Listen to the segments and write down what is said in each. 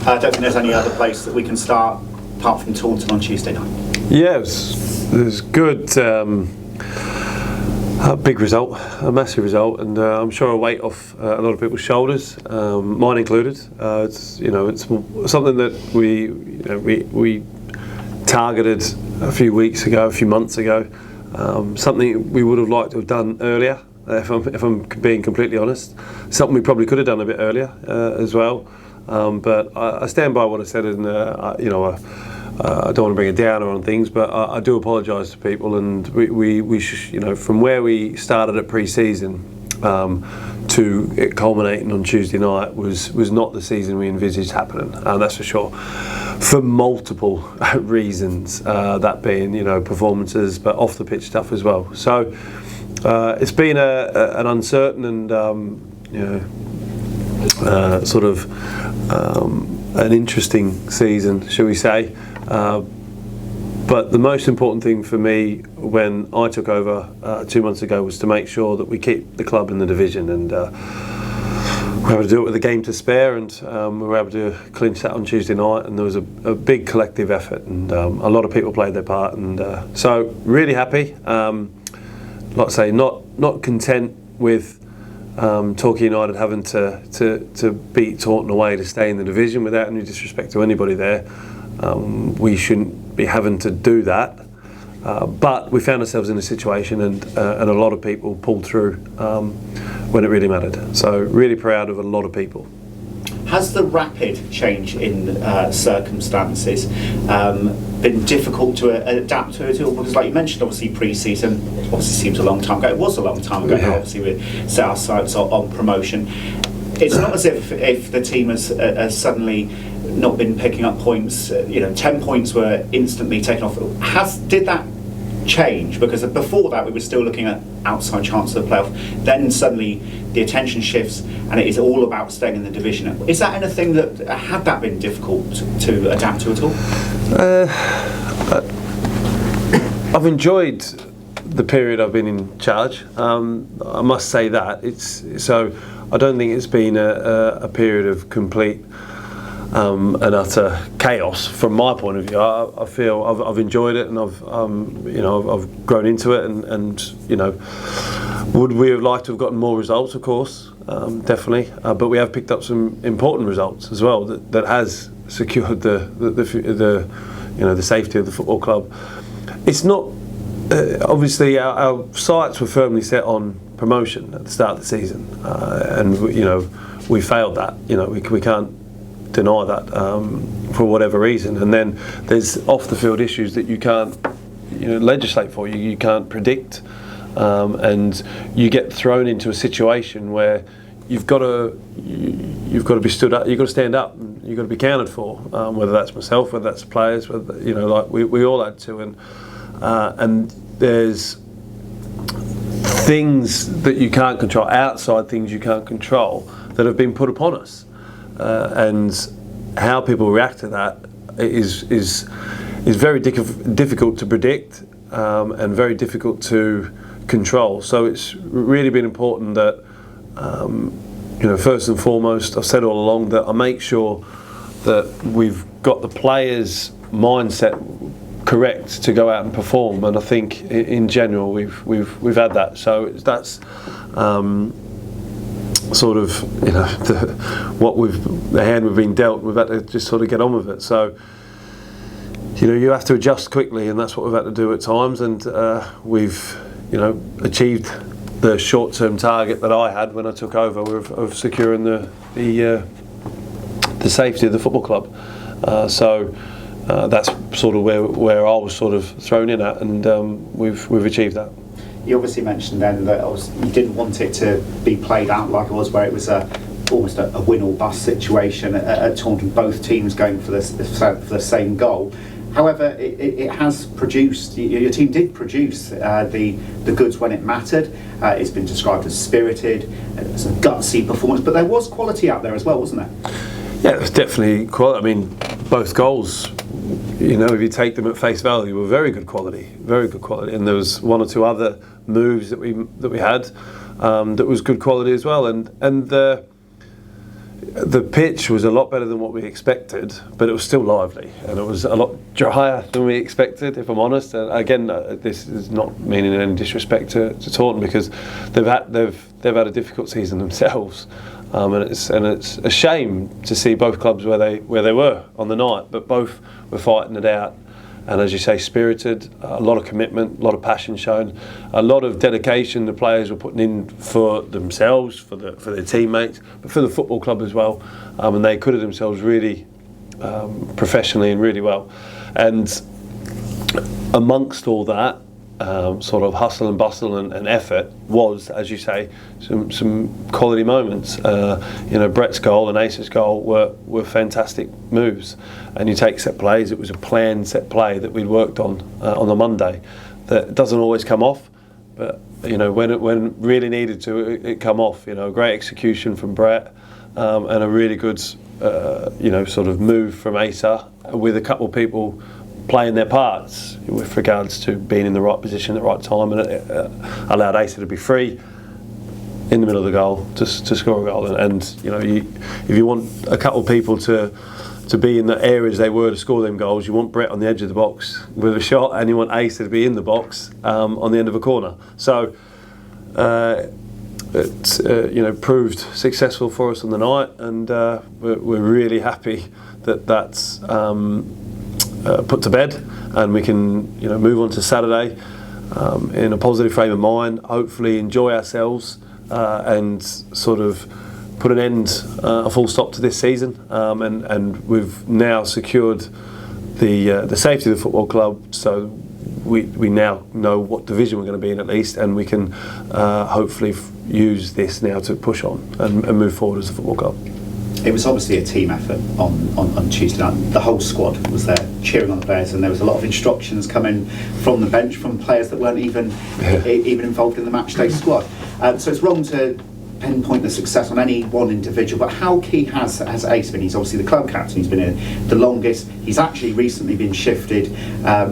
I don't think there's any other place that we can start apart from Taunton on Tuesday night. Yeah, it was good. A big result, a massive result, and I'm sure a weight off a lot of people's shoulders, mine included. It's something that we targeted a few weeks ago, a few months ago. Something we would have liked to have done earlier, if I'm being completely honest. Something we probably could have done a bit earlier as well. But I stand by what I said, and I don't want to bring a downer on things, but I do apologise to people, and we from where we started at pre-season to it culminating on Tuesday night was not the season we envisaged happening, that's for sure, for multiple reasons, that being performances, but off the pitch stuff as well. So it's been an uncertain and an interesting season, shall we say. But the most important thing for me when I took over 2 months ago was to make sure that we keep the club in the division, and we were able to do it with a game to spare, and we were able to clinch that on Tuesday night, and there was a big collective effort, and a lot of people played their part, and so really happy. Like I say, not content with Torquay United having to beat Taunton away to stay in the division, without any disrespect to anybody there. We shouldn't be having to do that, but we found ourselves in a situation, and a lot of people pulled through when it really mattered. So really proud of a lot of people. Has the rapid change in circumstances been difficult to adapt to it all? Because like you mentioned, obviously pre-season obviously seems a long time ago. It was a long time ago. Yeah. Obviously we set our sights on promotion. It's not as if the team has suddenly not been picking up points. 10 points were instantly taken off. Did that change? Because before that we were still looking at outside chance of the playoff. Then suddenly the attention shifts and it is all about staying in the division. Is that anything that had that been difficult to adapt to at all? I've enjoyed the period I've been in charge. I must say that I don't think it's been a period of complete and utter chaos from my point of view. I feel I've enjoyed it, and I've grown into it, and would we have liked to have gotten more results? Of course, definitely, but we have picked up some important results as well that has secured the safety of the football club. It's not obviously our sights were firmly set on promotion at the start of the season, and we failed that. We can't deny that for whatever reason, and then there's off the field issues that you can't legislate for, you can't predict, and you get thrown into a situation where you've got to be stood up, you've got to stand up, and you've got to be counted for, whether that's myself, whether that's the players, whether, like we all had to, and there's things that you can't control, outside things you can't control, that have been put upon us. And how people react to that is very difficult to predict, and very difficult to control. So it's really been important that, first and foremost, I've said all along that I make sure that we've got the players' mindset correct to go out and perform, and I think in general we've had that. So that's sort of the hand we've been dealt. We've had to just sort of get on with it. So you have to adjust quickly, and that's what we've had to do at times. And we've achieved the short-term target that I had when I took over of securing the safety of the football club. So that's sort of where I was sort of thrown in at, and we've achieved that. You obviously mentioned then that you didn't want it to be played out like it was, where it was almost a win or bust situation at Taunton, both teams going for the same goal. However, it has produced, your team did produce the goods when it mattered. It's been described as spirited, it's a gutsy performance, but there was quality out there as well, wasn't there? Yeah, there's definitely quality. I mean, both goals, if you take them at face value, were very good quality, and there was one or two other moves that we had that was good quality as well, and the pitch was a lot better than what we expected, but it was still lively, and it was a lot drier than we expected, if I'm honest. And again, this is not meaning any disrespect to Taunton, because they've had a difficult season themselves, and it's a shame to see both clubs where they were on the night, but both were fighting it out. And as you say, spirited, a lot of commitment, a lot of passion shown, a lot of dedication the players were putting in for themselves, for their teammates, but for the football club as well. And they acquitted themselves really professionally and really well. And amongst all that sort of hustle and bustle and effort was, as you say, some quality moments. Brett's goal and Ace's goal were fantastic moves. And you take set plays, it was a planned set play that we'd worked on the Monday that doesn't always come off, but when it really needed to, it come off. Great execution from Brett, and a really good sort of move from Asa, with a couple of people playing their parts with regards to being in the right position at the right time, and it allowed Asa to be free in the middle of the goal to score a goal. And if you want a couple of people to be in the areas they were to score them goals, you want Brett on the edge of the box with a shot, and you want Asa to be in the box on the end of a corner. So it proved successful for us on the night, and we're really happy that that's put to bed, and we can move on to Saturday in a positive frame of mind, hopefully enjoy ourselves and sort of put an end, a full stop to this season, and we've now secured the safety of the football club, so we now know what division we're going to be in at least, and we can hopefully use this now to push on and move forward as a football club. It was obviously a team effort on Tuesday night. The whole squad was there cheering on the players, and there was a lot of instructions coming from the bench from players that weren't even involved in the matchday squad. So it's wrong to pinpoint the success on any one individual, but how key has Ace been? He's obviously the club captain, he's been here the longest. He's actually recently been shifted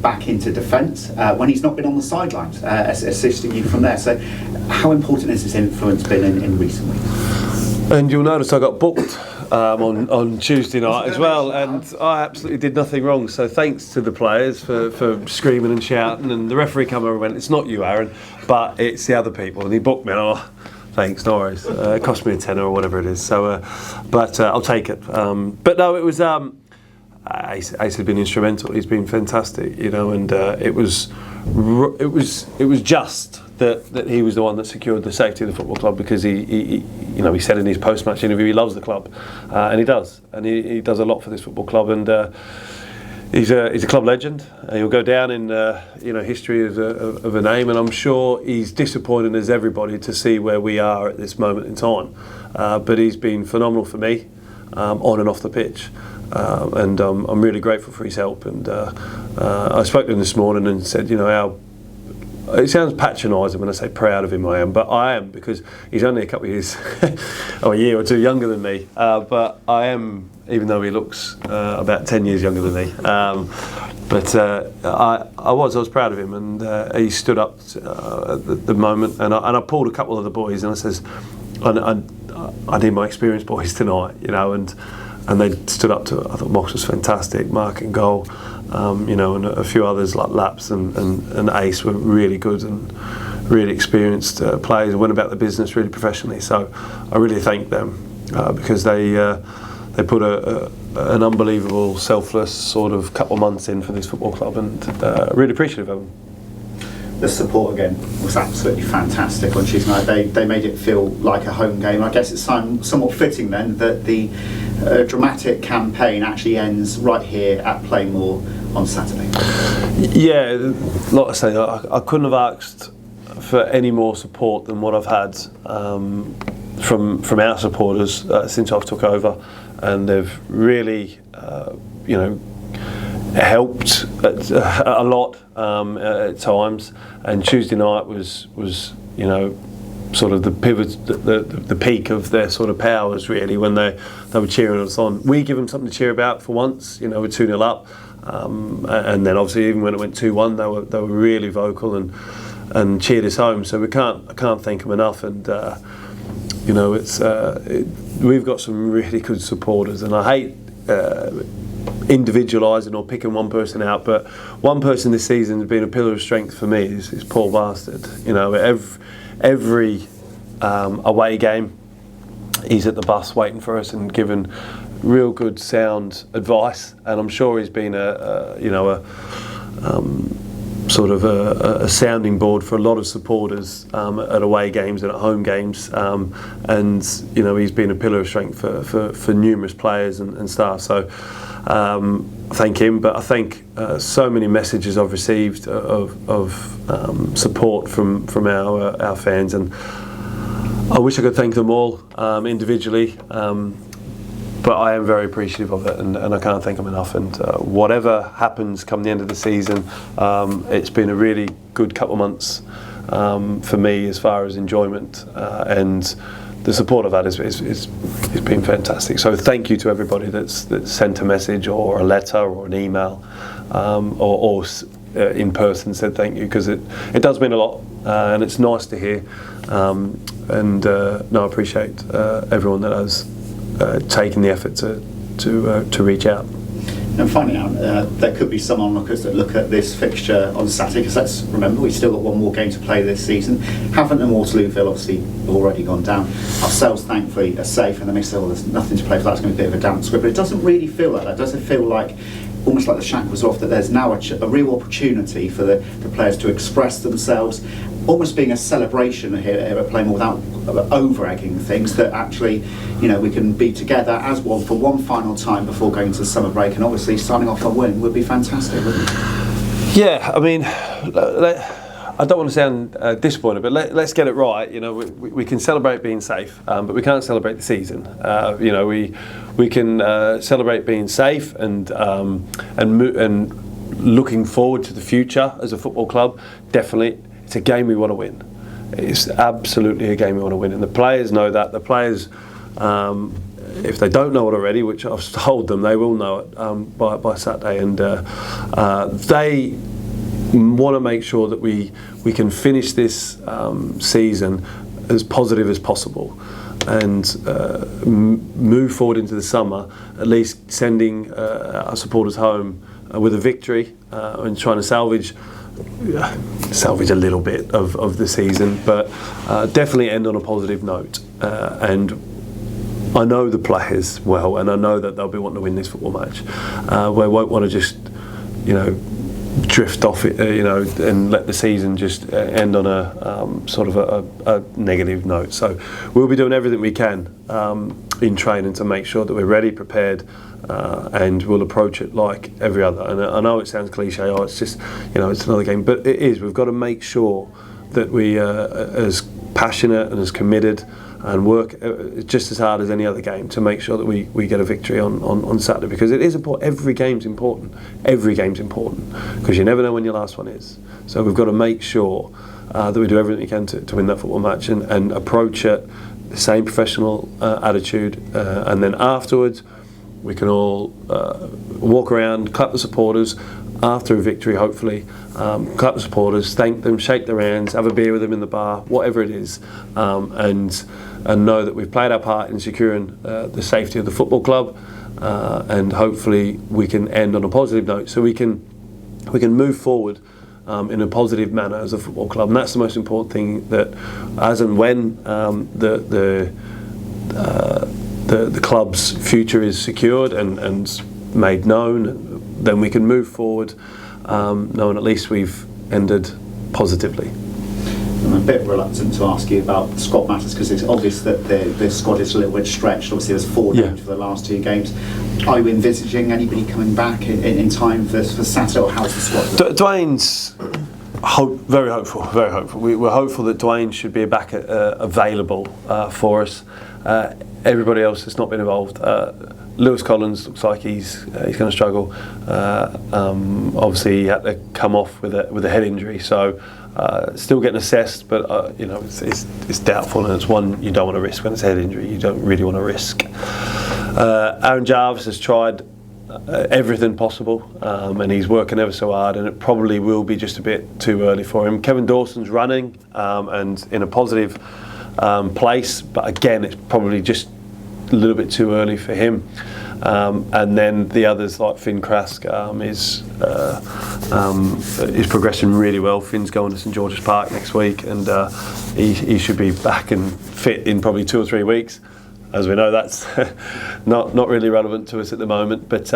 back into defence when he's not been on the sidelines, assisting you from there. So how important has his influence been in recent weeks? And you'll notice I got booked on Tuesday night as well, and I absolutely did nothing wrong. So thanks to the players for screaming and shouting, and the referee came over and went, "It's not you, Aaron, but it's the other people," and he booked me. And thanks, no worries. It cost me a tenner or whatever it is. So, but I'll take it. But no, it was Ace had been instrumental. He's been fantastic, and it was just that he was the one that secured the safety of the football club, because he said in his post-match interview he loves the club, and he does a lot for this football club, and he's a club legend. He'll go down in history of a name, and I'm sure he's disappointed as everybody to see where we are at this moment in time. But he's been phenomenal for me on and off the pitch, and I'm really grateful for his help. And I spoke to him this morning and said, it sounds patronising when I say proud of him. I am, but I am, because he's only a couple of years, or a year or two younger than me. But I am, even though he looks about 10 years younger than me. But I was proud of him, and he stood up at the moment. And I pulled a couple of the boys, and I says, I need my experienced boys tonight, and they stood up to it. I thought Mox was fantastic, Mark and goal. And a few others like Laps and Ace were really good and really experienced players, and went about the business really professionally. So I really thank them because they put an unbelievable, selfless sort of couple of months in for this football club, and really appreciative of them. The support again was absolutely fantastic on Tuesday night. They made it feel like a home game. I guess it's somewhat fitting then that the dramatic campaign actually ends right here at Plainmoor on Saturday. Yeah, like I say, I couldn't have asked for any more support than what I've had from our supporters since I've took over, and they've really, helped a lot at times. And Tuesday night was sort of the pivot, the peak of their sort of powers, really, when they were cheering us on. We give them something to cheer about for once. We're 2-0 up, and then obviously even when it went 2-1, they were really vocal and cheered us home. So I can't thank them enough. And we've got some really good supporters, and I hate individualising or picking one person out, but one person this season has been a pillar of strength for me is Paul Bastard. Every away game, he's at the bus waiting for us and giving real good sound advice, and I'm sure he's been a sounding board for a lot of supporters at away games and at home games, and he's been a pillar of strength for numerous players and staff. So thank him, but I think so many messages I've received of support from our fans, and I wish I could thank them all individually, but I am very appreciative of it, and I can't thank them enough. And whatever happens come the end of the season, it's been a really good couple of months for me as far as enjoyment, and the support I've had is been fantastic. So thank you to everybody that's sent a message or a letter or an email, or in person said thank you, because it does mean a lot, and it's nice to hear. I appreciate everyone that has taken the effort to reach out. And finding out there could be some onlookers that look at this fixture on Saturday, because let's remember we've still got one more game to play this season. Havant and Waterlooville obviously have already gone down. Ourselves thankfully are safe, and they may say, well, there's nothing to play for, that's going to be a bit of a damp squib, but it doesn't really feel like that. Does it feel like almost like the shackles off, that there's now a real opportunity for the players to express themselves, almost being a celebration here at Playmore without over-egging things, that actually we can be together as one for one final time before going to the summer break, and obviously signing off a win would be fantastic, wouldn't it? Yeah, I mean, I don't want to sound disappointed, but let's get it right. We can celebrate being safe, but we can't celebrate the season. We can celebrate being safe and looking forward to the future as a football club. Definitely, it's a game we want to win. It's absolutely a game we want to win, and the players know that. The players, if they don't know it already, which I've told them, they will know it by Saturday, and they want to make sure that we can finish this season as positive as possible, and move forward into the summer, at least sending our supporters home with a victory, and trying to salvage a little bit of the season, but definitely end on a positive note. And I know the players well, and I know that they'll be wanting to win this football match. We won't want to just drift off it, and let the season just end on a negative note. So we'll be doing everything we can in training to make sure that we're ready, prepared, and we'll approach it like every other. And I know it sounds cliche, it's just, it's another game, but it is. We've got to make sure that we are as passionate and as committed and work just as hard as any other game to make sure that we get a victory on Saturday, because it is important. Every game's important, because you never know when your last one is. So we've got to make sure that we do everything we can to win that football match, and approach it the same professional attitude, and then afterwards we can all walk around, clap the supporters after a victory, hopefully, clap the supporters, thank them, shake their hands, have a beer with them in the bar, whatever it is, and know that we've played our part in securing the safety of the football club, and hopefully we can end on a positive note, so we can move forward in a positive manner as a football club. And that's the most important thing, that as and when the club's future is secured and made known, then we can move forward knowing at least we've ended positively. I'm a bit reluctant to ask you about squad matters, because it's obvious that the squad is a little bit stretched. Obviously there's 4 names for the last 2 games. Are you envisaging anybody coming back in time for Saturday, or how's the squad? Dwayne's very hopeful. We're hopeful that Dwayne should be back available for us. Everybody else has not been involved. Lewis Collins looks like he's going to struggle. Obviously he had to come off with a head injury, so still getting assessed, but it's doubtful, and it's one you don't want to risk when it's a head injury. You don't really want to risk. Aaron Jarvis has tried everything possible, and he's working ever so hard, and it probably will be just a bit too early for him. Kevin Dawson's running, and in a positive place, but again, it's probably just a little bit too early for him. And then the others like Finn Krask is progressing really well. Finn's going to St George's Park next week, and he should be back and fit in probably 2 or 3 weeks. As we know, that's not really relevant to us at the moment, but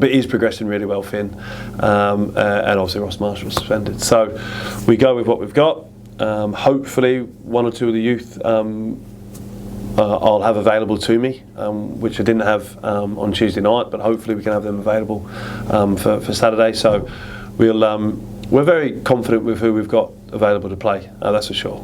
he's progressing really well, Finn, and obviously Ross Marshall suspended. So we go with what we've got. Hopefully, 1 or 2 of the youth I'll have available to me, which I didn't have on Tuesday night, but hopefully we can have them available for Saturday. So we're very confident with who we've got available to play. That's for sure.